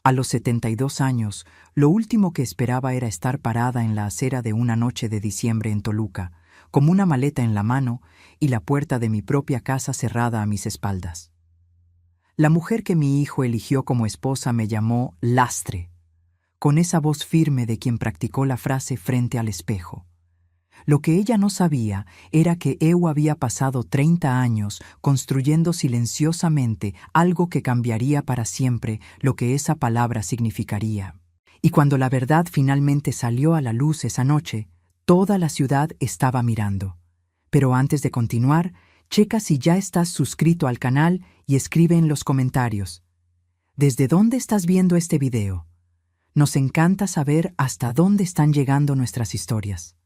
A los 72 años, lo último que esperaba era estar parada en la acera de una noche de diciembre en Toluca, con una maleta en la mano y la puerta de mi propia casa cerrada a mis espaldas. La mujer que mi hijo eligió como esposa me llamó lastre, con esa voz firme de quien practicó la frase frente al espejo. Lo que ella no sabía era que Eu había pasado 30 años construyendo silenciosamente algo que cambiaría para siempre lo que esa palabra significaría. Y cuando la verdad finalmente salió a la luz esa noche, toda la ciudad estaba mirando. Pero antes de continuar, checa si ya estás suscrito al canal y escribe en los comentarios: ¿desde dónde estás viendo este video? Nos encanta saber hasta dónde están llegando nuestras historias.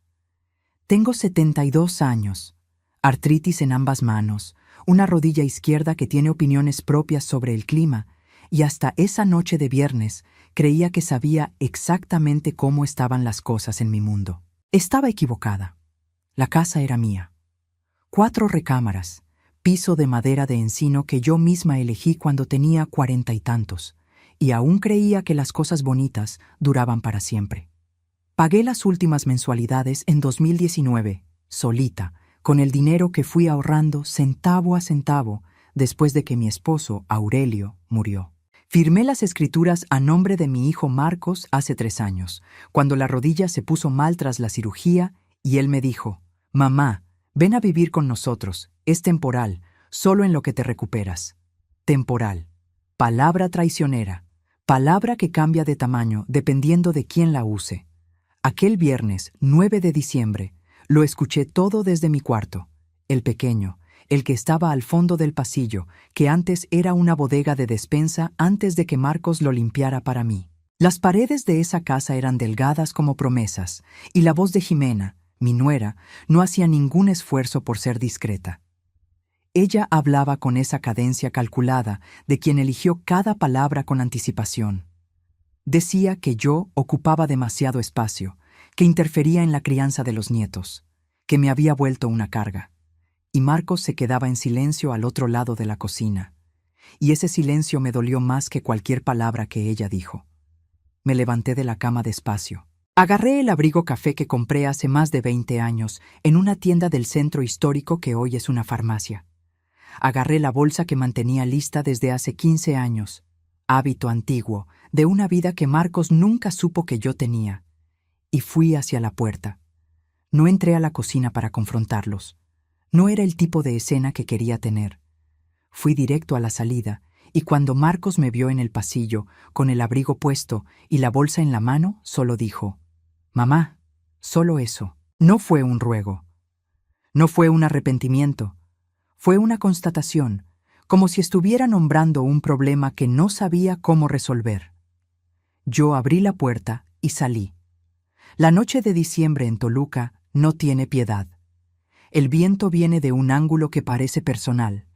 Tengo 72 años, artritis en ambas manos, una rodilla izquierda que tiene opiniones propias sobre el clima, y hasta esa noche de viernes creía que sabía exactamente cómo estaban las cosas en mi mundo. Estaba equivocada. La casa era mía. 4 recámaras, piso de madera de encino que yo misma elegí cuando tenía 40 y tantos, y aún creía que las cosas bonitas duraban para siempre. Pagué las últimas mensualidades en 2019, solita, con el dinero que fui ahorrando centavo a centavo después de que mi esposo, Aurelio, murió. Firmé las escrituras a nombre de mi hijo Marcos hace 3 años, cuando la rodilla se puso mal tras la cirugía y él me dijo: «Mamá, ven a vivir con nosotros, es temporal, solo en lo que te recuperas». Temporal. Palabra traicionera. Palabra que cambia de tamaño dependiendo de quién la use. Aquel viernes, 9 de diciembre, lo escuché todo desde mi cuarto, el pequeño, el que estaba al fondo del pasillo, que antes era una bodega de despensa antes de que Marcos lo limpiara para mí. Las paredes de esa casa eran delgadas como promesas, y la voz de Jimena, mi nuera, no hacía ningún esfuerzo por ser discreta. Ella hablaba con esa cadencia calculada de quien eligió cada palabra con anticipación. Decía que yo ocupaba demasiado espacio, que interfería en la crianza de los nietos, que me había vuelto una carga. Y Marcos se quedaba en silencio al otro lado de la cocina. Y ese silencio me dolió más que cualquier palabra que ella dijo. Me levanté de la cama despacio. Agarré el abrigo café que compré hace más de 20 años en una tienda del centro histórico que hoy es una farmacia. Agarré la bolsa que mantenía lista desde hace 15 años, hábito antiguo, de una vida que Marcos nunca supo que yo tenía, y fui hacia la puerta. No entré a la cocina para confrontarlos. No era el tipo de escena que quería tener. Fui directo a la salida, y cuando Marcos me vio en el pasillo, con el abrigo puesto y la bolsa en la mano, solo dijo: «Mamá, solo eso». No fue un ruego. No fue un arrepentimiento. Fue una constatación, como si estuviera nombrando un problema que no sabía cómo resolver. Yo abrí la puerta y salí. La noche de diciembre en Toluca no tiene piedad. El viento viene de un ángulo que parece personal,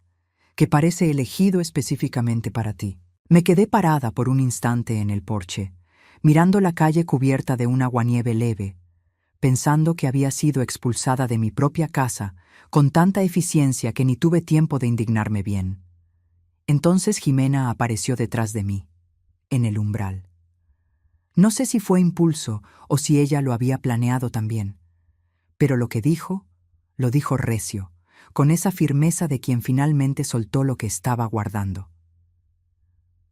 que parece elegido específicamente para ti. Me quedé parada por un instante en el porche, mirando la calle cubierta de un aguanieve leve, pensando que había sido expulsada de mi propia casa con tanta eficiencia que ni tuve tiempo de indignarme bien. Entonces Jimena apareció detrás de mí, en el umbral. No sé si fue impulso o si ella lo había planeado también, pero lo que dijo, lo dijo recio, con esa firmeza de quien finalmente soltó lo que estaba guardando.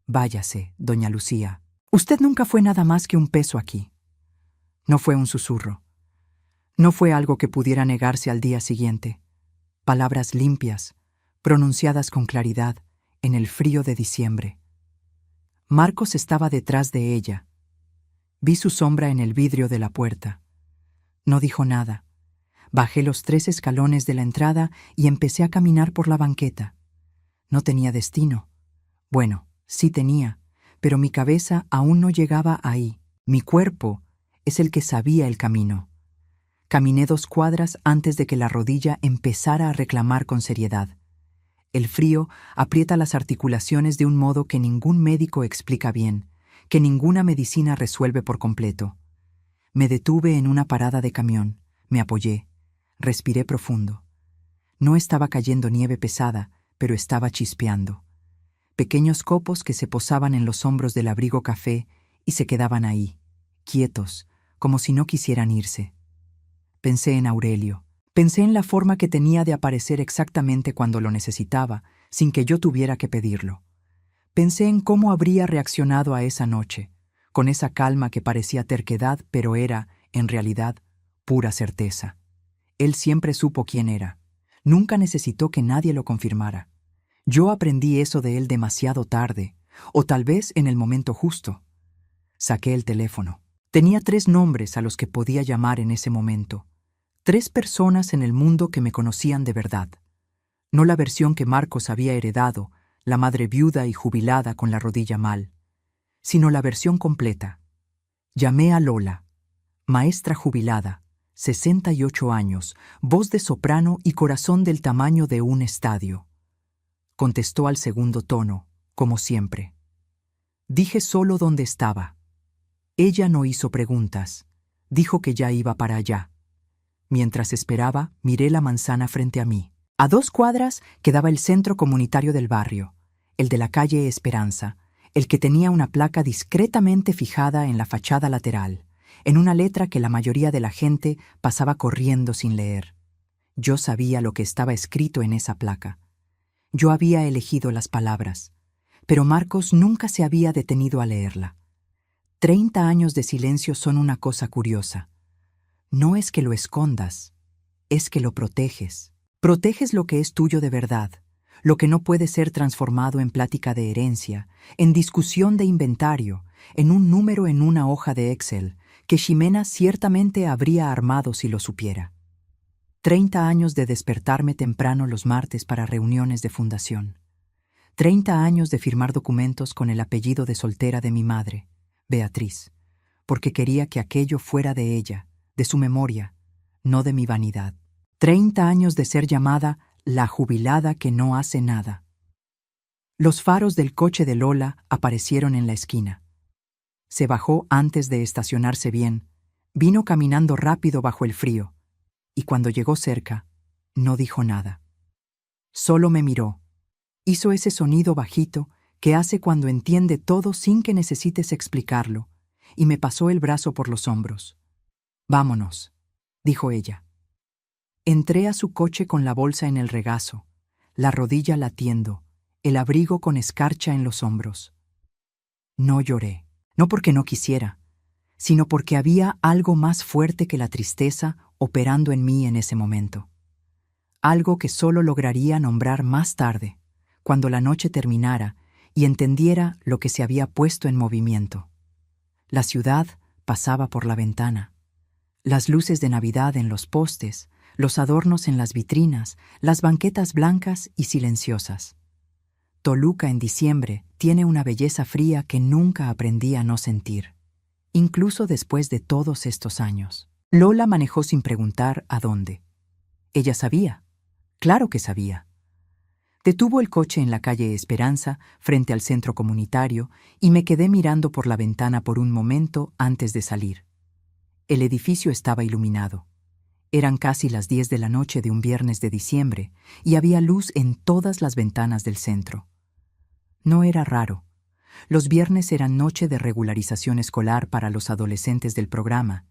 «Váyase, doña Lucía. Usted nunca fue nada más que un peso aquí». No fue un susurro. No fue algo que pudiera negarse al día siguiente. Palabras limpias, pronunciadas con claridad, en el frío de diciembre. Marcos estaba detrás de ella. Vi su sombra en el vidrio de la puerta. No dijo nada. Bajé los 3 escalones de la entrada y empecé a caminar por la banqueta. No tenía destino. Bueno, sí tenía, pero mi cabeza aún no llegaba ahí. Mi cuerpo es el que sabía el camino. Caminé 2 cuadras antes de que la rodilla empezara a reclamar con seriedad. El frío aprieta las articulaciones de un modo que ningún médico explica bien, que ninguna medicina resuelve por completo. Me detuve en una parada de camión, me apoyé, respiré profundo. No estaba cayendo nieve pesada, pero estaba chispeando. pequeños copos que se posaban en los hombros del abrigo café y se quedaban ahí, quietos, como si no quisieran irse. Pensé en Aurelio. Pensé en la forma que tenía de aparecer exactamente cuando lo necesitaba, sin que yo tuviera que pedirlo. Pensé en cómo habría reaccionado a esa noche, con esa calma que parecía terquedad, pero era, en realidad, pura certeza. Él siempre supo quién era. Nunca necesitó que nadie lo confirmara. Yo aprendí eso de él demasiado tarde, o tal vez en el momento justo. Saqué el teléfono. Tenía 3 nombres a los que podía llamar en ese momento. 3 personas en el mundo que me conocían de verdad. No la versión que Marcos había heredado, la madre viuda y jubilada con la rodilla mal, sino la versión completa. Llamé a Lola, maestra jubilada, 68 años, voz de soprano y corazón del tamaño de un estadio. Contestó al segundo tono, como siempre. Dije solo dónde estaba. Ella no hizo preguntas. Dijo que ya iba para allá. Mientras esperaba, miré la manzana frente a mí. A 2 cuadras quedaba el centro comunitario del barrio, el de la calle Esperanza, el que tenía una placa discretamente fijada en la fachada lateral, en una letra que la mayoría de la gente pasaba corriendo sin leer. Yo sabía lo que estaba escrito en esa placa. Yo había elegido las palabras, pero Marcos nunca se había detenido a leerla. 30 años de silencio son una cosa curiosa. No es que lo escondas, es que lo proteges. Proteges lo que es tuyo de verdad, lo que no puede ser transformado en plática de herencia, en discusión de inventario, en un número en una hoja de Excel, que Ximena ciertamente habría armado si lo supiera. 30 años de despertarme temprano los martes para reuniones de fundación. 30 años de firmar documentos con el apellido de soltera de mi madre, Beatriz, porque quería que aquello fuera de ella, de su memoria, no de mi vanidad. 30 años de ser llamada la jubilada que no hace nada. Los faros del coche de Lola aparecieron en la esquina. Se bajó antes de estacionarse bien, vino caminando rápido bajo el frío, y cuando llegó cerca, no dijo nada. Solo me miró. Hizo ese sonido bajito que hace cuando entiende todo sin que necesites explicarlo, y me pasó el brazo por los hombros. «Vámonos», dijo ella. Entré a su coche con la bolsa en el regazo, la rodilla latiendo, el abrigo con escarcha en los hombros. No lloré, no porque no quisiera, sino porque había algo más fuerte que la tristeza operando en mí en ese momento. Algo que solo lograría nombrar más tarde, cuando la noche terminara y entendiera lo que se había puesto en movimiento. La ciudad pasaba por la ventana. Las luces de Navidad en los postes, los adornos en las vitrinas, las banquetas blancas y silenciosas. Toluca en diciembre tiene una belleza fría que nunca aprendí a no sentir, incluso después de todos estos años. Lola manejó sin preguntar a dónde. Ella sabía, claro que sabía. Detuvo el coche en la calle Esperanza, frente al centro comunitario, y me quedé mirando por la ventana por un momento antes de salir. El edificio estaba iluminado. Eran casi las 10 de la noche de un viernes de diciembre, y había luz en todas las ventanas del centro. No era raro. Los viernes eran noche de regularización escolar para los adolescentes del programa,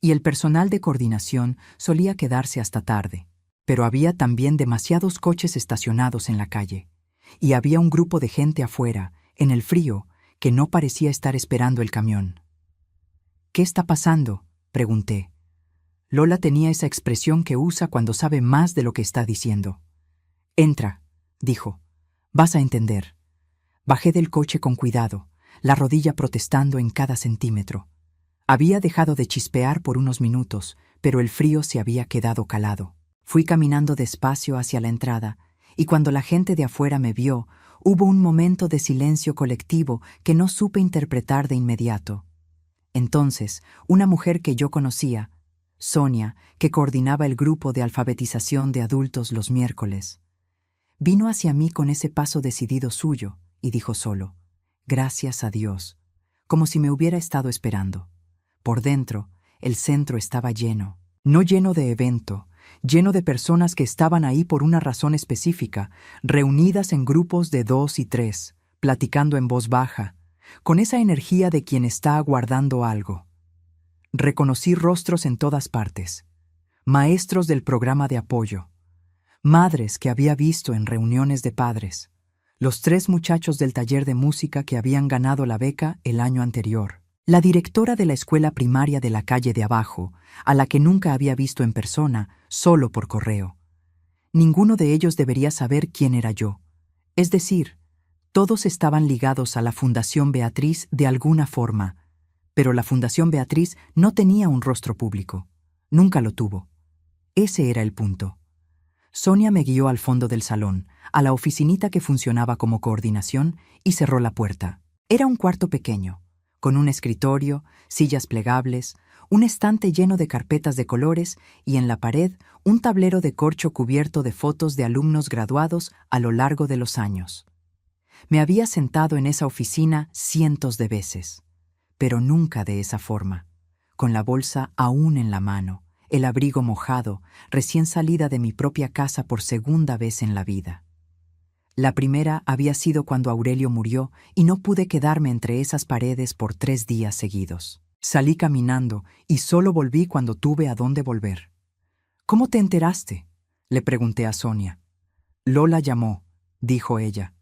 y el personal de coordinación solía quedarse hasta tarde. Pero había también demasiados coches estacionados en la calle, y había un grupo de gente afuera, en el frío, que no parecía estar esperando el camión. «¿Qué está pasando?», pregunté. Lola tenía esa expresión que usa cuando sabe más de lo que está diciendo. «Entra», dijo. «Vas a entender». Bajé del coche con cuidado, la rodilla protestando en cada centímetro. Había dejado de chispear por unos minutos, pero el frío se había quedado calado. Fui caminando despacio hacia la entrada, y cuando la gente de afuera me vio, hubo un momento de silencio colectivo que no supe interpretar de inmediato. Entonces, una mujer que yo conocía, Sonia, que coordinaba el grupo de alfabetización de adultos los miércoles, vino hacia mí con ese paso decidido suyo y dijo solo, «Gracias a Dios», como si me hubiera estado esperando. Por dentro, el centro estaba lleno, no lleno de evento, lleno de personas que estaban ahí por una razón específica, reunidas en grupos de 2 y 3, platicando en voz baja, con esa energía de quien está aguardando algo. Reconocí rostros en todas partes, maestros del programa de apoyo, madres que había visto en reuniones de padres, los 3 muchachos del taller de música que habían ganado la beca el año anterior, la directora de la escuela primaria de la calle de abajo, a la que nunca había visto en persona, solo por correo. Ninguno de ellos debería saber quién era yo. Es decir, todos estaban ligados a la Fundación Beatriz de alguna forma, pero la Fundación Beatriz no tenía un rostro público. Nunca lo tuvo. Ese era el punto. Sonia me guió al fondo del salón, a la oficinita que funcionaba como coordinación, y cerró la puerta. Era un cuarto pequeño, con un escritorio, sillas plegables, un estante lleno de carpetas de colores y en la pared un tablero de corcho cubierto de fotos de alumnos graduados a lo largo de los años. Me había sentado en esa oficina cientos de veces, pero nunca de esa forma, con la bolsa aún en la mano, el abrigo mojado, recién salida de mi propia casa por segunda vez en la vida. La primera había sido cuando Aurelio murió y no pude quedarme entre esas paredes por 3 días seguidos. Salí caminando y solo volví cuando tuve a dónde volver. ¿Cómo te enteraste?, le pregunté a Sonia. Lola llamó, dijo ella.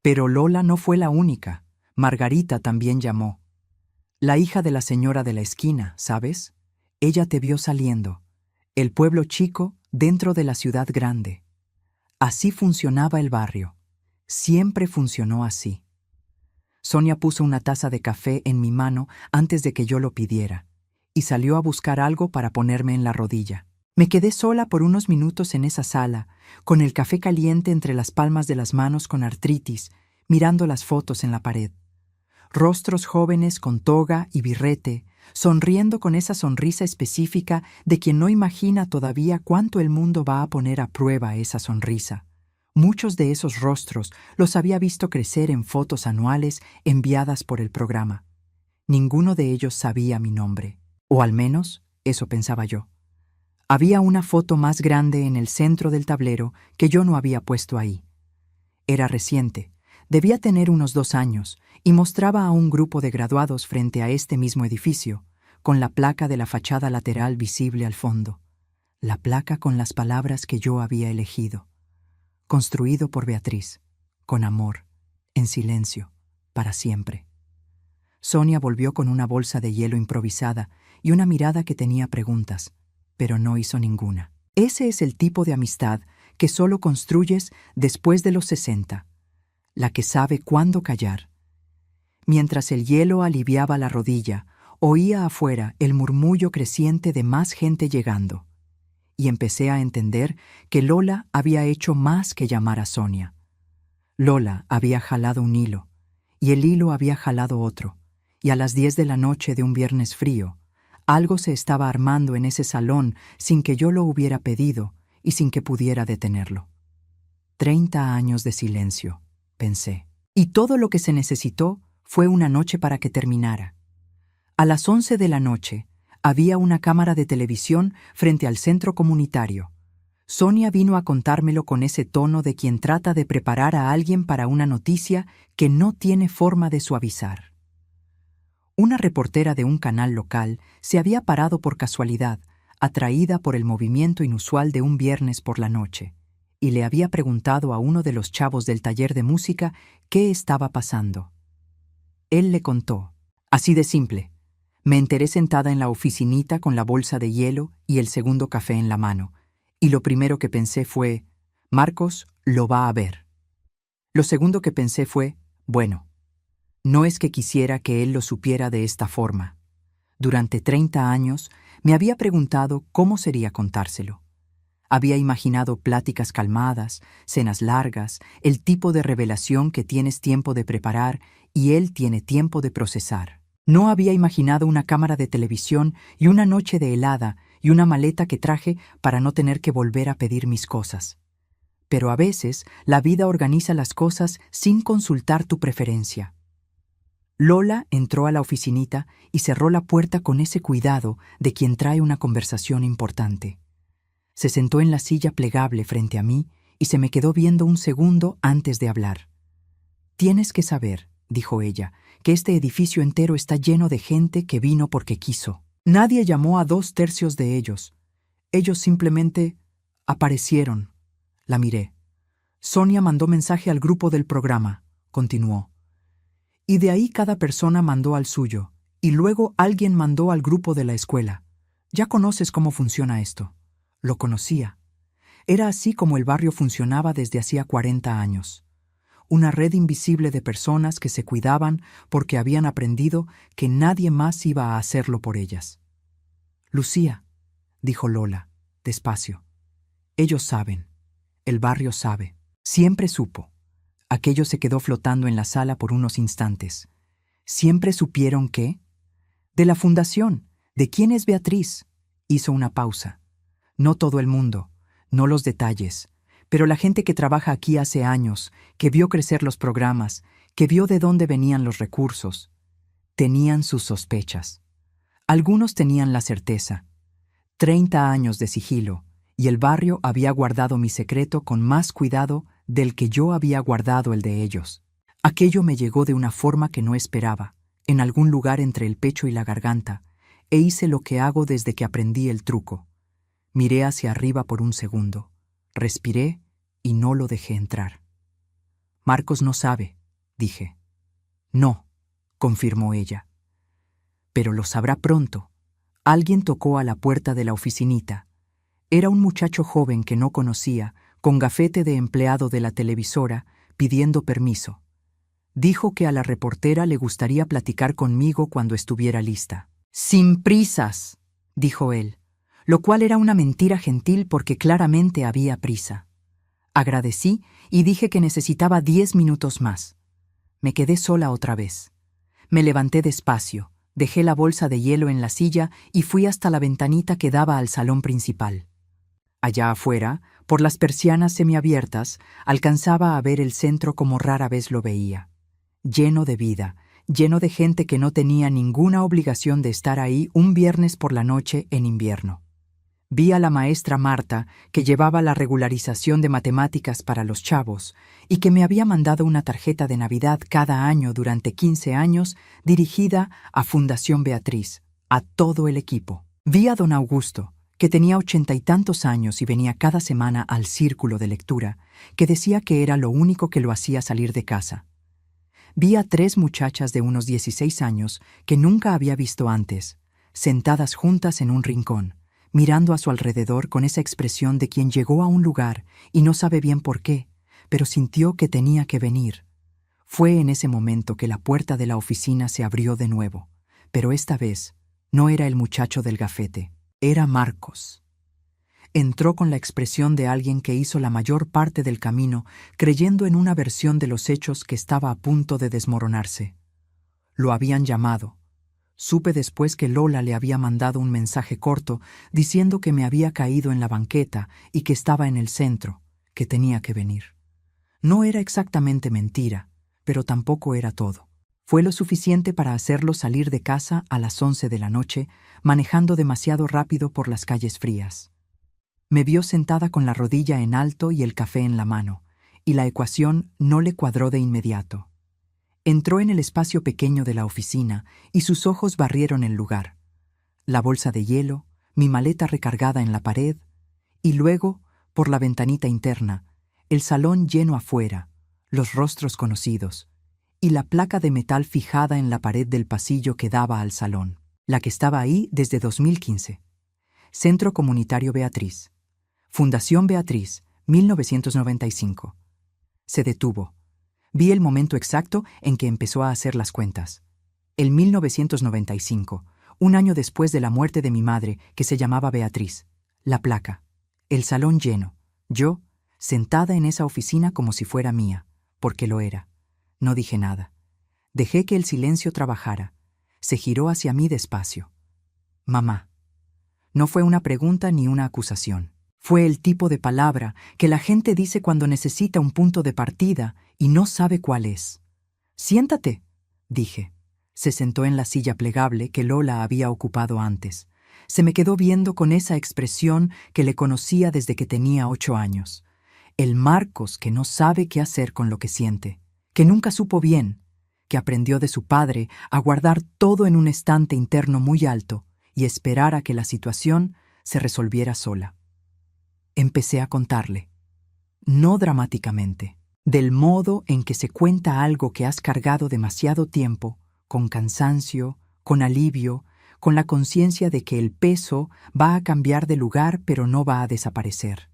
Pero Lola no fue la única. Margarita también llamó. La hija de la señora de la esquina, ¿sabes? Ella te vio saliendo. El pueblo chico dentro de la ciudad grande. Así funcionaba el barrio. Siempre funcionó así. Sonia puso una taza de café en mi mano antes de que yo lo pidiera, y salió a buscar algo para ponerme en la rodilla. Me quedé sola por unos minutos en esa sala, con el café caliente entre las palmas de las manos con artritis, mirando las fotos en la pared. Rostros jóvenes con toga y birrete, sonriendo con esa sonrisa específica de quien no imagina todavía cuánto el mundo va a poner a prueba esa sonrisa. Muchos de esos rostros los había visto crecer en fotos anuales enviadas por el programa. Ninguno de ellos sabía mi nombre, o al menos eso pensaba yo. Había una foto más grande en el centro del tablero que yo no había puesto ahí. Era reciente, debía tener unos 2 años, y mostraba a un grupo de graduados frente a este mismo edificio, con la placa de la fachada lateral visible al fondo. La placa con las palabras que yo había elegido. Construido por Beatriz, con amor, en silencio, para siempre. Sonia volvió con una bolsa de hielo improvisada y una mirada que tenía preguntas, pero no hizo ninguna. Ese es el tipo de amistad que solo construyes después de los 60, la que sabe cuándo callar. Mientras el hielo aliviaba la rodilla, oía afuera el murmullo creciente de más gente llegando, y empecé a entender que Lola había hecho más que llamar a Sonia. Lola había jalado un hilo, y el hilo había jalado otro, y a las 10 de la noche de un viernes frío, algo se estaba armando en ese salón sin que yo lo hubiera pedido y sin que pudiera detenerlo. 30 años de silencio, pensé, y todo lo que se necesitó fue una noche para que terminara. A las 11 de la noche había una cámara de televisión frente al centro comunitario. Sonia vino a contármelo con ese tono de quien trata de preparar a alguien para una noticia que no tiene forma de suavizar. Una reportera de un canal local se había parado por casualidad, atraída por el movimiento inusual de un viernes por la noche, y le había preguntado a uno de los chavos del taller de música qué estaba pasando. Él le contó, así de simple. Me enteré sentada en la oficinita con la bolsa de hielo y el segundo café en la mano, y lo primero que pensé fue, Marcos lo va a ver. Lo segundo que pensé fue, bueno, no es que quisiera que él lo supiera de esta forma. Durante 30 años me había preguntado cómo sería contárselo. Había imaginado pláticas calmadas, cenas largas, el tipo de revelación que tienes tiempo de preparar y él tiene tiempo de procesar. No había imaginado una cámara de televisión y una noche de helada y una maleta que traje para no tener que volver a pedir mis cosas. Pero a veces la vida organiza las cosas sin consultar tu preferencia. Lola entró a la oficinita y cerró la puerta con ese cuidado de quien trae una conversación importante. Se sentó en la silla plegable frente a mí y se me quedó viendo un segundo antes de hablar. Tienes que saber, dijo ella, que este edificio entero está lleno de gente que vino porque quiso. Nadie llamó a 2/3 de ellos. Ellos simplemente aparecieron. La miré. Sonia mandó mensaje al grupo del programa, continuó. Y de ahí cada persona mandó al suyo, y luego alguien mandó al grupo de la escuela. Ya conoces cómo funciona esto. Lo conocía. Era así como el barrio funcionaba desde hacía 40 años. Una red invisible de personas que se cuidaban porque habían aprendido que nadie más iba a hacerlo por ellas. Lucía, dijo Lola, despacio. Ellos saben. El barrio sabe. Siempre supo. Aquello se quedó flotando en la sala por unos instantes. ¿Siempre supieron qué? De la fundación. ¿De quién es Beatriz? Hizo una pausa. No todo el mundo, no los detalles, pero la gente que trabaja aquí hace años, que vio crecer los programas, que vio de dónde venían los recursos, tenían sus sospechas. Algunos tenían la certeza. 30 años de sigilo, y el barrio había guardado mi secreto con más cuidado del que yo había guardado el de ellos. Aquello me llegó de una forma que no esperaba, en algún lugar entre el pecho y la garganta, e hice lo que hago desde que aprendí el truco. Miré hacia arriba por un segundo, respiré y no lo dejé entrar. Marcos no sabe, dije. No, confirmó ella. Pero lo sabrá pronto. Alguien tocó a la puerta de la oficinita. Era un muchacho joven que no conocía, con gafete de empleado de la televisora, pidiendo permiso. Dijo que a la reportera le gustaría platicar conmigo cuando estuviera lista. Sin prisas, dijo él, lo cual era una mentira gentil porque claramente había prisa. Agradecí y dije que necesitaba 10 minutos más. Me quedé sola otra vez. Me levanté despacio, dejé la bolsa de hielo en la silla y fui hasta la ventanita que daba al salón principal. Allá afuera, por las persianas semiabiertas, alcanzaba a ver el centro como rara vez lo veía. Lleno de vida, lleno de gente que no tenía ninguna obligación de estar ahí un viernes por la noche en invierno. Vi a la maestra Marta, que llevaba la regularización de matemáticas para los chavos y que me había mandado una tarjeta de Navidad cada año durante 15 años dirigida a Fundación Beatriz, a todo el equipo. Vi a don Augusto, que tenía 80 y tantos años y venía cada semana al círculo de lectura, que decía que era lo único que lo hacía salir de casa. Vi a 3 muchachas de unos 16 años que nunca había visto antes, sentadas juntas en un rincón, mirando a su alrededor con esa expresión de quien llegó a un lugar y no sabe bien por qué, pero sintió que tenía que venir. Fue en ese momento que la puerta de la oficina se abrió de nuevo, pero esta vez no era el muchacho del gafete, era Marcos. Entró con la expresión de alguien que hizo la mayor parte del camino creyendo en una versión de los hechos que estaba a punto de desmoronarse. Lo habían llamado. Supe después que Lola le había mandado un mensaje corto diciendo que me había caído en la banqueta y que estaba en el centro, que tenía que venir. No era exactamente mentira, pero tampoco era todo. Fue lo suficiente para hacerlo salir de casa a las 11 de la noche, manejando demasiado rápido por las calles frías. Me vio sentada con la rodilla en alto y el café en la mano, y la ecuación no le cuadró de inmediato. Entró en el espacio pequeño de la oficina y sus ojos barrieron el lugar. La bolsa de hielo, mi maleta recargada en la pared, y luego, por la ventanita interna, el salón lleno afuera, los rostros conocidos, y la placa de metal fijada en la pared del pasillo que daba al salón, la que estaba ahí desde 2015. Centro Comunitario Beatriz. Fundación Beatriz, 1995. Se detuvo. Vi el momento exacto en que empezó a hacer las cuentas. El 1995, un año después de la muerte de mi madre, que se llamaba Beatriz. La placa. El salón lleno. Yo, sentada en esa oficina como si fuera mía, porque lo era. No dije nada. Dejé que el silencio trabajara. Se giró hacia mí despacio. Mamá. No fue una pregunta ni una acusación. Fue el tipo de palabra que la gente dice cuando necesita un punto de partida y no sabe cuál es. «Siéntate», dije. Se sentó en la silla plegable que Lola había ocupado antes. Se me quedó viendo con esa expresión que le conocía desde que tenía 8 años. El Marcos que no sabe qué hacer con lo que siente, que nunca supo bien, que aprendió de su padre a guardar todo en un estante interno muy alto y esperar a que la situación se resolviera sola. Empecé a contarle, no dramáticamente, del modo en que se cuenta algo que has cargado demasiado tiempo, con cansancio, con alivio, con la conciencia de que el peso va a cambiar de lugar pero no va a desaparecer.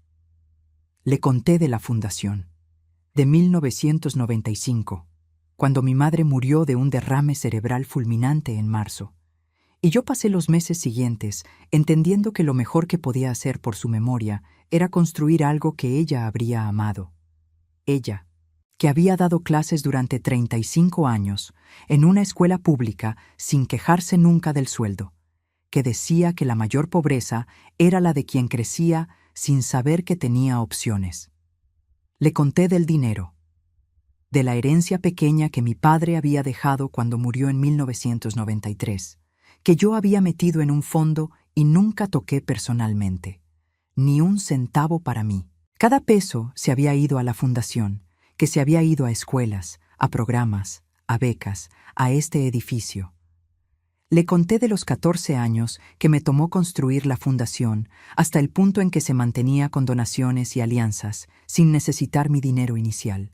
Le conté de la fundación, de 1995, cuando mi madre murió de un derrame cerebral fulminante en marzo, y yo pasé los meses siguientes entendiendo que lo mejor que podía hacer por su memoria era construir algo que ella habría amado. Ella, que había dado clases durante 35 años en una escuela pública sin quejarse nunca del sueldo, que decía que la mayor pobreza era la de quien crecía sin saber que tenía opciones. Le conté del dinero, de la herencia pequeña que mi padre había dejado cuando murió en 1993, que yo había metido en un fondo y nunca toqué personalmente, ni un centavo para mí. Cada peso se había ido a la fundación, que se había ido a escuelas, a programas, a becas, a este edificio. Le conté de los 14 años que me tomó construir la fundación hasta el punto en que se mantenía con donaciones y alianzas, sin necesitar mi dinero inicial.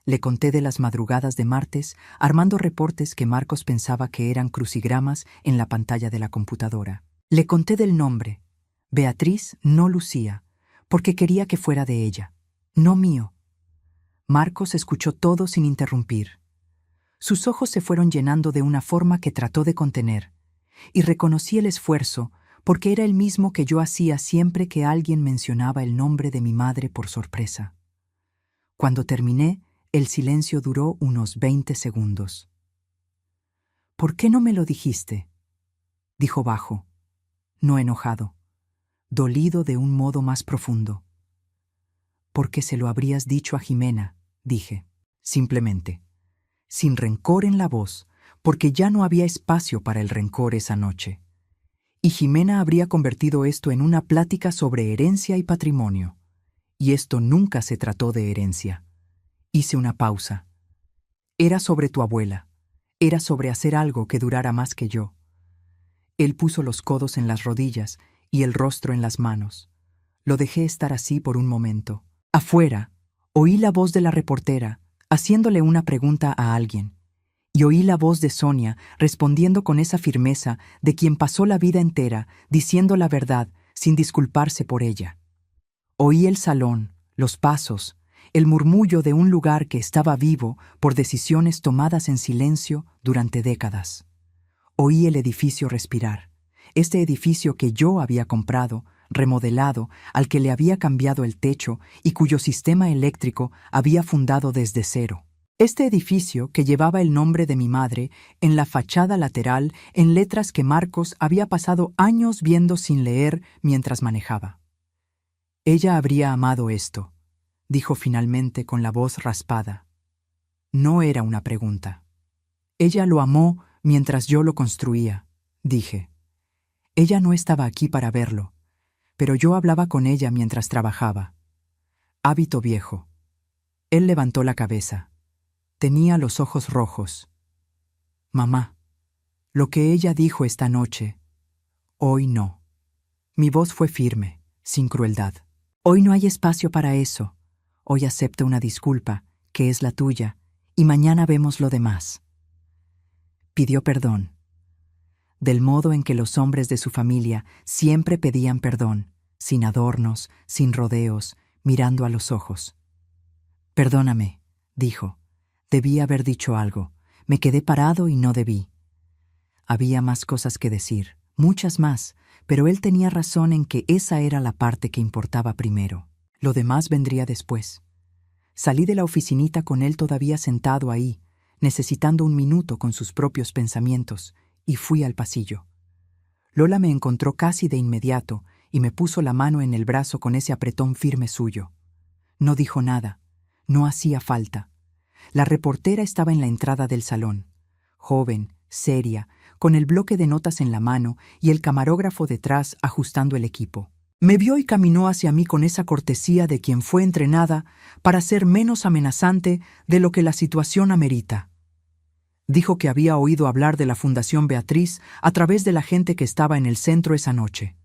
Le conté de las madrugadas de martes, armando reportes que Marcos pensaba que eran crucigramas en la pantalla de la computadora. Le conté del nombre, Beatriz, no Lucía, porque quería que fuera de ella, no mío. Marcos escuchó todo sin interrumpir. Sus ojos se fueron llenando de una forma que trató de contener, y reconocí el esfuerzo porque era el mismo que yo hacía siempre que alguien mencionaba el nombre de mi madre por sorpresa. Cuando terminé, el silencio duró unos 20 segundos. «¿Por qué no me lo dijiste?», dijo bajo, no enojado, dolido de un modo más profundo. «Porque se lo habrías dicho a Jimena», dije, simplemente, sin rencor en la voz, porque ya no había espacio para el rencor esa noche. Y Jimena habría convertido esto en una plática sobre herencia y patrimonio. Y esto nunca se trató de herencia. Hice una pausa. Era sobre tu abuela. Era sobre hacer algo que durara más que yo. Él puso los codos en las rodillas y el rostro en las manos. Lo dejé estar así por un momento. Afuera, oí la voz de la reportera, haciéndole una pregunta a alguien, y oí la voz de Sonia respondiendo con esa firmeza de quien pasó la vida entera diciendo la verdad sin disculparse por ella. Oí el salón, los pasos, el murmullo de un lugar que estaba vivo por decisiones tomadas en silencio durante décadas. Oí el edificio respirar, este edificio que yo había comprado, remodelado, al que le había cambiado el techo y cuyo sistema eléctrico había fundado desde cero. Este edificio que llevaba el nombre de mi madre en la fachada lateral en letras que Marcos había pasado años viendo sin leer mientras manejaba. Ella habría amado esto, dijo finalmente con la voz raspada. No era una pregunta. Ella lo amó mientras yo lo construía, dije. Ella no estaba aquí para verlo, pero yo hablaba con ella mientras trabajaba. Hábito viejo. Él levantó la cabeza. Tenía los ojos rojos. Mamá, lo que ella dijo esta noche, hoy no. Mi voz fue firme, sin crueldad. Hoy no hay espacio para eso. Hoy acepto una disculpa, que es la tuya, y mañana vemos lo demás. Pidió perdón. Del modo en que los hombres de su familia siempre pedían perdón, sin adornos, sin rodeos, mirando a los ojos. Perdóname, dijo. Debí haber dicho algo. Me quedé parado y no debí. Había más cosas que decir, muchas más, pero él tenía razón en que esa era la parte que importaba primero. Lo demás vendría después. Salí de la oficinita con él todavía sentado ahí, necesitando un minuto con sus propios pensamientos, y fui al pasillo. Lola me encontró casi de inmediato y me puso la mano en el brazo con ese apretón firme suyo. No dijo nada. No hacía falta. La reportera estaba en la entrada del salón, joven, seria, con el bloque de notas en la mano y el camarógrafo detrás ajustando el equipo. Me vio y caminó hacia mí con esa cortesía de quien fue entrenada para ser menos amenazante de lo que la situación amerita. Dijo que había oído hablar de la Fundación Beatriz a través de la gente que estaba en el centro esa noche.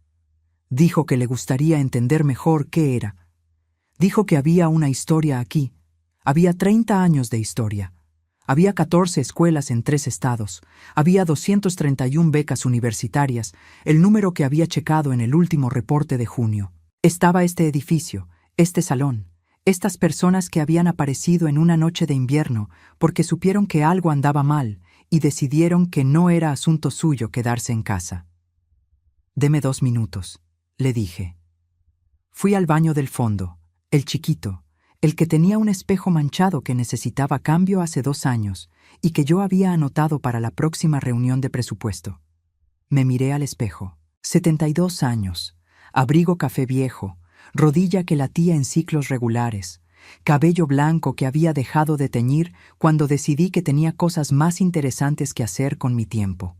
Dijo que le gustaría entender mejor qué era. Dijo que había una historia aquí. Había 30 años de historia. Había 14 escuelas en 3 estados. Había 231 becas universitarias, el número que había checado en el último reporte de junio. Estaba este edificio, este salón, estas personas que habían aparecido en una noche de invierno porque supieron que algo andaba mal y decidieron que no era asunto suyo quedarse en casa. «Deme 2 minutos», le dije. Fui al baño del fondo, el chiquito, el que tenía un espejo manchado que necesitaba cambio hace 2 años y que yo había anotado para la próxima reunión de presupuesto. Me miré al espejo. 72 años, abrigo café viejo, rodilla que latía en ciclos regulares, cabello blanco que había dejado de teñir cuando decidí que tenía cosas más interesantes que hacer con mi tiempo.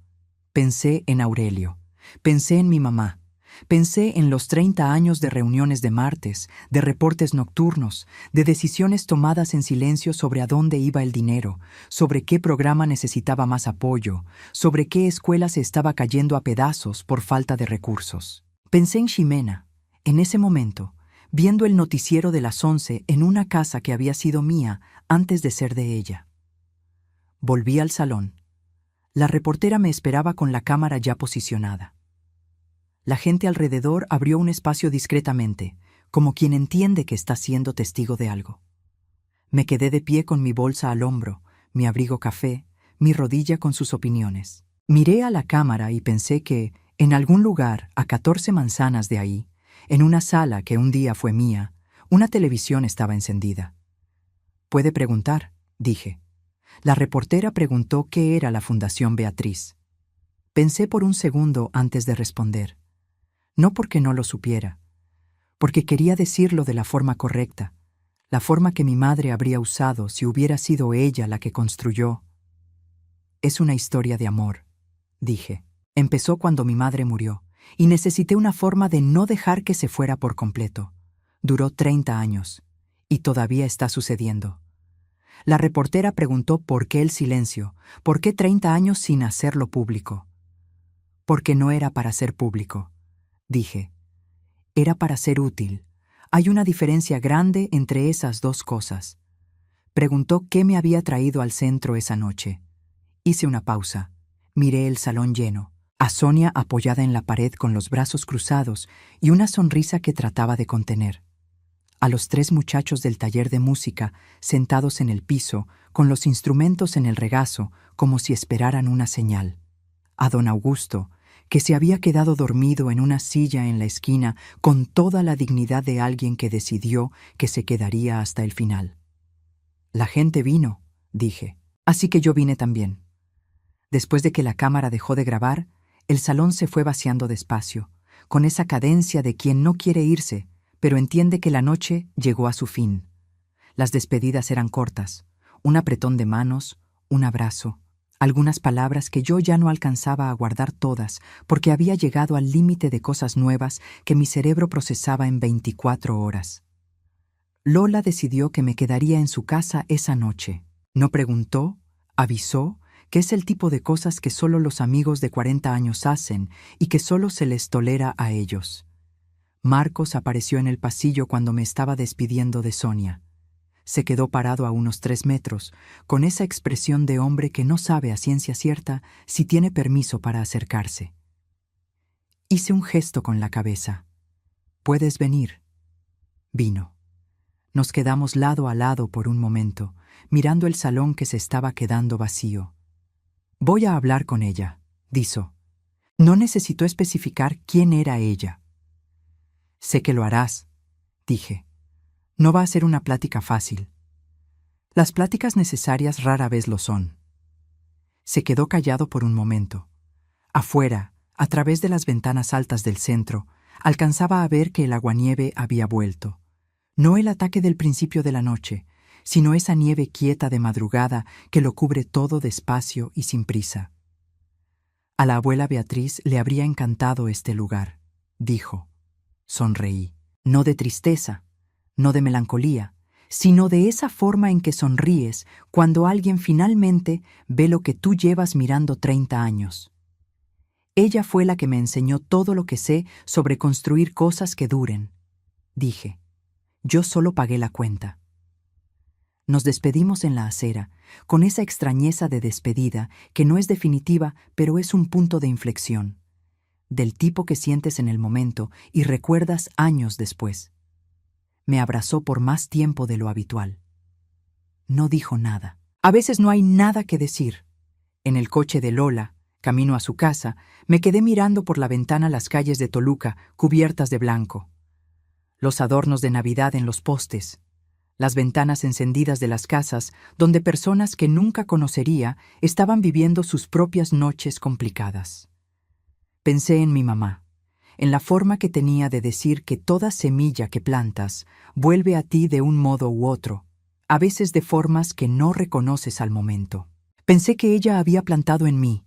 Pensé en Aurelio, pensé en mi mamá. Pensé en los 30 años de reuniones de martes, de reportes nocturnos, de decisiones tomadas en silencio sobre a dónde iba el dinero, sobre qué programa necesitaba más apoyo, sobre qué escuela se estaba cayendo a pedazos por falta de recursos. Pensé en Ximena, en ese momento, viendo el noticiero de las 11 en una casa que había sido mía antes de ser de ella. Volví al salón. La reportera me esperaba con la cámara ya posicionada. La gente alrededor abrió un espacio discretamente, como quien entiende que está siendo testigo de algo. Me quedé de pie con mi bolsa al hombro, mi abrigo café, mi rodilla con sus opiniones. Miré a la cámara y pensé que, en algún lugar a 14 manzanas de ahí, en una sala que un día fue mía, una televisión estaba encendida. «Puede preguntar», dije. La reportera preguntó qué era la Fundación Beatriz. Pensé por un segundo antes de responder. No porque no lo supiera, porque quería decirlo de la forma correcta, la forma que mi madre habría usado si hubiera sido ella la que construyó. «Es una historia de amor», dije. «Empezó cuando mi madre murió, y necesité una forma de no dejar que se fuera por completo. Duró 30 años, y todavía está sucediendo». La reportera preguntó por qué el silencio, por qué 30 años sin hacerlo público. «Porque no era para ser público», dije. «Era para ser útil. Hay una diferencia grande entre esas dos cosas». Preguntó qué me había traído al centro esa noche. Hice una pausa. Miré el salón lleno, a Sonia apoyada en la pared con los brazos cruzados y una sonrisa que trataba de contener. A los 3 muchachos del taller de música sentados en el piso, con los instrumentos en el regazo, como si esperaran una señal. A don Augusto, que se había quedado dormido en una silla en la esquina con toda la dignidad de alguien que decidió que se quedaría hasta el final. «La gente vino», dije, «así que yo vine también». Después de que la cámara dejó de grabar, el salón se fue vaciando despacio, con esa cadencia de quien no quiere irse, pero entiende que la noche llegó a su fin. Las despedidas eran cortas, un apretón de manos, un abrazo, algunas palabras que yo ya no alcanzaba a guardar todas porque había llegado al límite de cosas nuevas que mi cerebro procesaba en 24 horas. Lola decidió que me quedaría en su casa esa noche. No preguntó, avisó, que es el tipo de cosas que solo los amigos de 40 años hacen y que solo se les tolera a ellos. Marcos apareció en el pasillo cuando me estaba despidiendo de Sonia. Se quedó parado a unos 3 metros, con esa expresión de hombre que no sabe a ciencia cierta si tiene permiso para acercarse. Hice un gesto con la cabeza. «¿Puedes venir?» Vino. Nos quedamos lado a lado por un momento, mirando el salón que se estaba quedando vacío. «Voy a hablar con ella», dijo. No necesitó especificar quién era ella. «Sé que lo harás», dije. «No va a ser una plática fácil». Las pláticas necesarias rara vez lo son. Se quedó callado por un momento. Afuera, a través de las ventanas altas del centro, alcanzaba a ver que el aguanieve había vuelto. No el ataque del principio de la noche, sino esa nieve quieta de madrugada que lo cubre todo despacio y sin prisa. A la abuela Beatriz le habría encantado este lugar, dijo. Sonreí, no de tristeza, no de melancolía, sino de esa forma en que sonríes cuando alguien finalmente ve lo que tú llevas mirando 30 años. Ella fue la que me enseñó todo lo que sé sobre construir cosas que duren. Dije, yo solo pagué la cuenta. Nos despedimos en la acera, con esa extrañeza de despedida que no es definitiva, pero es un punto de inflexión, del tipo que sientes en el momento y recuerdas años después. Me abrazó por más tiempo de lo habitual. No dijo nada. A veces no hay nada que decir. En el coche de Lola, camino a su casa, me quedé mirando por la ventana las calles de Toluca cubiertas de blanco. Los adornos de Navidad en los postes, las ventanas encendidas de las casas donde personas que nunca conocería estaban viviendo sus propias noches complicadas. Pensé en mi mamá, en la forma que tenía de decir que toda semilla que plantas vuelve a ti de un modo u otro, a veces de formas que no reconoces al momento. Pensé que ella había plantado en mí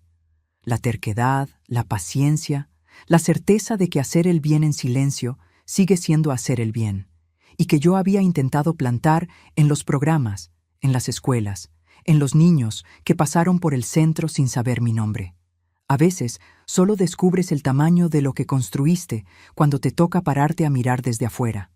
la terquedad, la paciencia, la certeza de que hacer el bien en silencio sigue siendo hacer el bien, y que yo había intentado plantar en los programas, en las escuelas, en los niños que pasaron por el centro sin saber mi nombre. A veces solo descubres el tamaño de lo que construiste cuando te toca pararte a mirar desde afuera.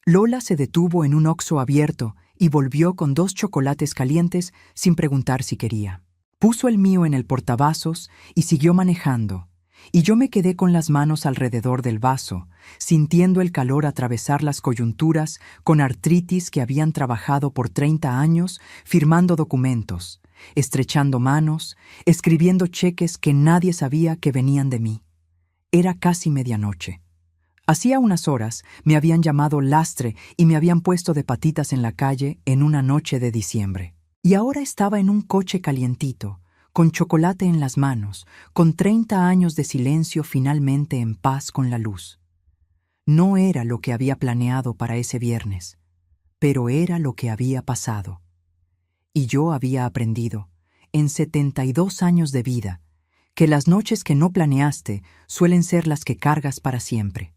Lola se detuvo en un Oxxo abierto y volvió con 2 chocolates calientes sin preguntar si quería. Puso el mío en el portavasos y siguió manejando, y yo me quedé con las manos alrededor del vaso, sintiendo el calor atravesar las coyunturas con artritis que habían trabajado por 30 años firmando documentos, estrechando manos, escribiendo cheques que nadie sabía que venían de mí. Era casi medianoche. Hacía unas horas me habían llamado lastre y me habían puesto de patitas en la calle en una noche de diciembre. Y ahora estaba en un coche calientito, con chocolate en las manos, con 30 años de silencio finalmente en paz con la luz. No era lo que había planeado para ese viernes, pero era lo que había pasado. Y yo había aprendido, en 72 años de vida, que las noches que no planeaste suelen ser las que cargas para siempre.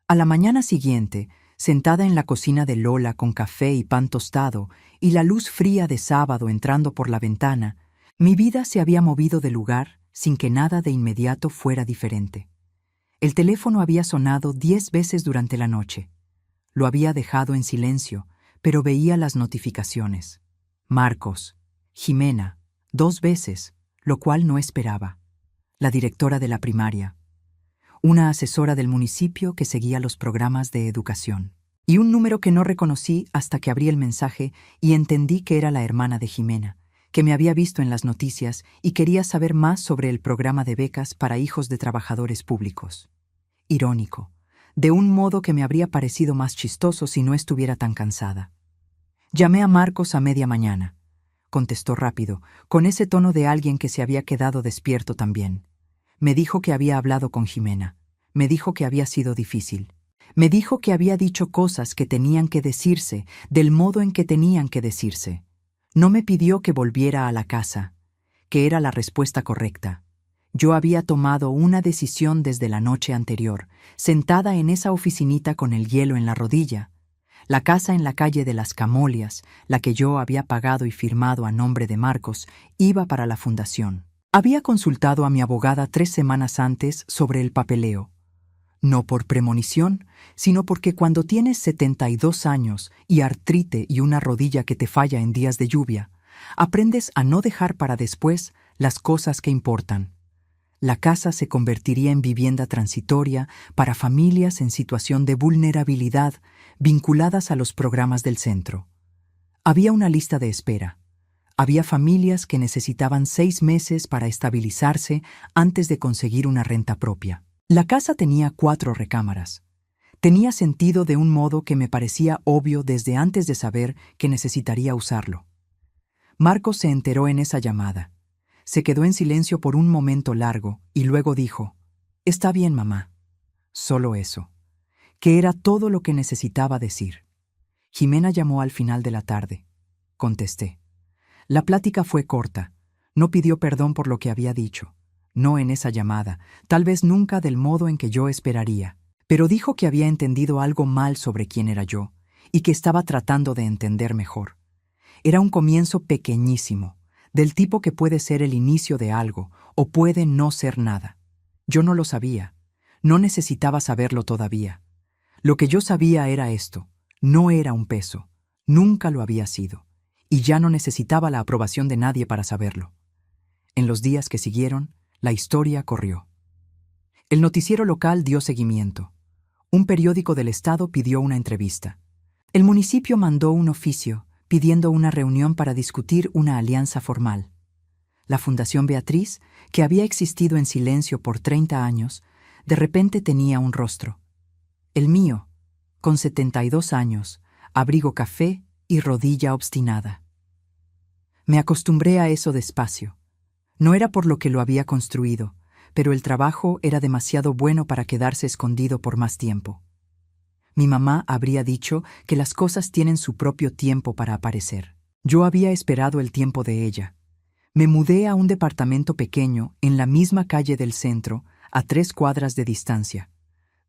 A la mañana siguiente, sentada en la cocina de Lola con café y pan tostado y la luz fría de sábado entrando por la ventana, mi vida se había movido de lugar sin que nada de inmediato fuera diferente. El teléfono había sonado 10 veces durante la noche. Lo había dejado en silencio, pero veía las notificaciones. Marcos, Jimena, 2 veces, lo cual no esperaba. La directora de la primaria, una asesora del municipio que seguía los programas de educación, y un número que no reconocí hasta que abrí el mensaje y entendí que era la hermana de Jimena, que me había visto en las noticias y quería saber más sobre el programa de becas para hijos de trabajadores públicos. Irónico, de un modo que me habría parecido más chistoso si no estuviera tan cansada. Llamé a Marcos a media mañana. Contestó rápido, con ese tono de alguien que se había quedado despierto también. Me dijo que había hablado con Jimena. Me dijo que había sido difícil. Me dijo que había dicho cosas que tenían que decirse, del modo en que tenían que decirse. No me pidió que volviera a la casa, que era la respuesta correcta. Yo había tomado una decisión desde la noche anterior, sentada en esa oficinita con el hielo en la rodilla. La casa en la calle de las Camolias, la que yo había pagado y firmado a nombre de Marcos, iba para la fundación. Había consultado a mi abogada 3 semanas antes sobre el papeleo. No por premonición, sino porque cuando tienes 72 años y artrite y una rodilla que te falla en días de lluvia, aprendes a no dejar para después las cosas que importan. La casa se convertiría en vivienda transitoria para familias en situación de vulnerabilidad vinculadas a los programas del centro. Había una lista de espera. Había familias que necesitaban 6 meses para estabilizarse antes de conseguir una renta propia. La casa tenía 4 recámaras. Tenía sentido de un modo que me parecía obvio desde antes de saber que necesitaría usarlo. Marcos se enteró en esa llamada. Se quedó en silencio por un momento largo y luego dijo, «Está bien, mamá». Solo eso, que era todo lo que necesitaba decir. Jimena llamó al final de la tarde. Contesté. La plática fue corta. No pidió perdón por lo que había dicho. no en esa llamada, tal vez nunca del modo en que yo esperaría, pero dijo que había entendido algo mal sobre quién era yo y que estaba tratando de entender mejor. Era un comienzo pequeñísimo, del tipo que puede ser el inicio de algo o puede no ser nada. Yo no lo sabía, no necesitaba saberlo todavía. Lo que yo sabía era esto: no era un peso, nunca lo había sido, y ya no necesitaba la aprobación de nadie para saberlo. En los días que siguieron, la historia corrió. El noticiero local dio seguimiento. Un periódico del estado pidió una entrevista. El municipio mandó un oficio pidiendo una reunión para discutir una alianza formal. La Fundación Beatriz, que había existido en silencio por 30 años, de repente tenía un rostro. El mío, con 72 años, abrigo café y rodilla obstinada. Me acostumbré a eso despacio. No era por lo que lo había construido, pero el trabajo era demasiado bueno para quedarse escondido por más tiempo. Mi mamá habría dicho que las cosas tienen su propio tiempo para aparecer. Yo había esperado el tiempo de ella. Me mudé a un departamento pequeño en la misma calle del centro, a 3 cuadras de distancia.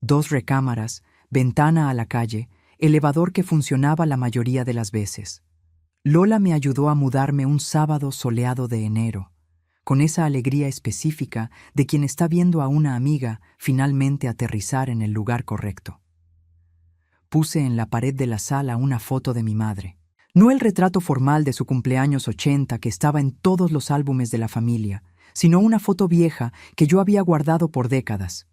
2 recámaras, ventana a la calle, elevador que funcionaba la mayoría de las veces. Lola me ayudó a mudarme un sábado soleado de enero, con esa alegría específica de quien está viendo a una amiga finalmente aterrizar en el lugar correcto. Puse en la pared de la sala una foto de mi madre. No el retrato formal de su cumpleaños 80 que estaba en todos los álbumes de la familia, sino una foto vieja que yo había guardado por décadas.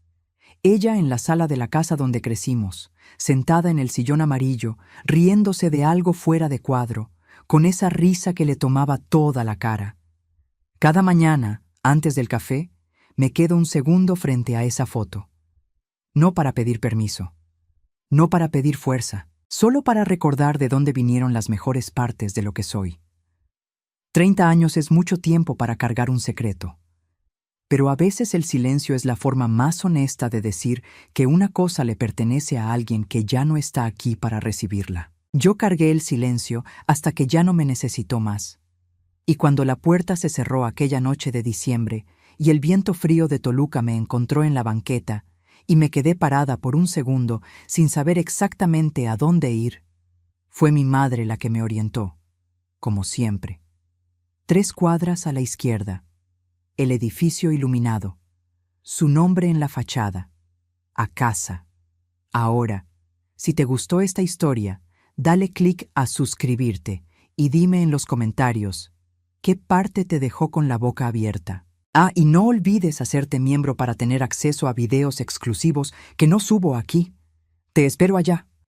Ella en la sala de la casa donde crecimos, sentada en el sillón amarillo, riéndose de algo fuera de cuadro, con esa risa que le tomaba toda la cara. Cada mañana, antes del café, me quedo un segundo frente a esa foto. No para pedir permiso, no para pedir fuerza, solo para recordar de dónde vinieron las mejores partes de lo que soy. 30 años es mucho tiempo para cargar un secreto. Pero a veces el silencio es la forma más honesta de decir que una cosa le pertenece a alguien que ya no está aquí para recibirla. Yo cargué el silencio hasta que ya no me necesitó más. Y cuando la puerta se cerró aquella noche de diciembre y el viento frío de Toluca me encontró en la banqueta y me quedé parada por un segundo sin saber exactamente a dónde ir, fue mi madre la que me orientó, como siempre. 3 cuadras a la izquierda, el edificio iluminado, su nombre en la fachada, a casa. Ahora, si te gustó esta historia, dale clic a suscribirte y dime en los comentarios qué parte te dejó con la boca abierta. Y no olvides hacerte miembro para tener acceso a videos exclusivos que no subo aquí. Te espero allá.